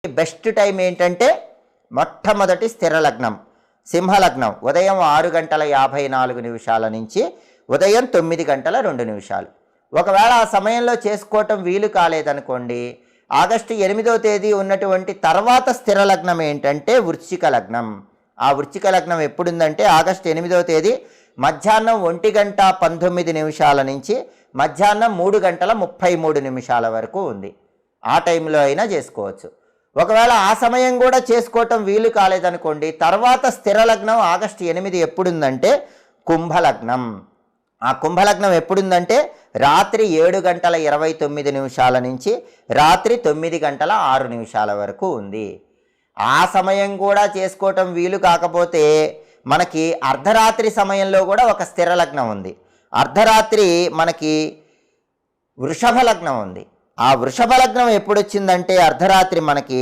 Best time ఏంటంటే మొట్టమొదటి స్థిర లగ్నం సింహలగ్నం ఉదయం 6:54 నుంచి ఉదయం 9:02. ఒకవేళ ఆ సమయంలో చేసుకోవటం వీలు కాలేదనుకోండి, ఆగస్టు 8వ తేదీ ఉన్నటువంటి తర్వాత స్థిర లగ్నం ఏంటంటే వృశ్చిక లగ్నం. ఆ వృశ్చిక లగ్నం ఎప్పుడుందంటే ఆగస్టు 8వ తేదీ మధ్యాహ్నం 1:19 నుంచి మధ్యాహ్నం 3:33 వరకు ఉంది. ఆ టైంలో అయినా చేసుకోవచ్చు. ఒకవేళ ఆ సమయం కూడా చేసుకోవటం వీలు కాలేదనుకోండి, తర్వాత స్థిర లగ్నం ఆగస్టు 8 ఎప్పుడుందంటే కుంభలగ్నం. ఆ కుంభలగ్నం ఎప్పుడుందంటే రాత్రి 7:29 నుంచి రాత్రి 9:06 వరకు ఉంది. ఆ సమయం కూడా చేసుకోవటం వీలు కాకపోతే మనకి అర్ధరాత్రి సమయంలో కూడా ఒక స్థిర లగ్నం ఉంది. అర్ధరాత్రి మనకి వృషభ లగ్నం ఉంది. ఆ వృషభ లగ్నం ఎప్పుడు వచ్చిందంటే అర్ధరాత్రి మనకి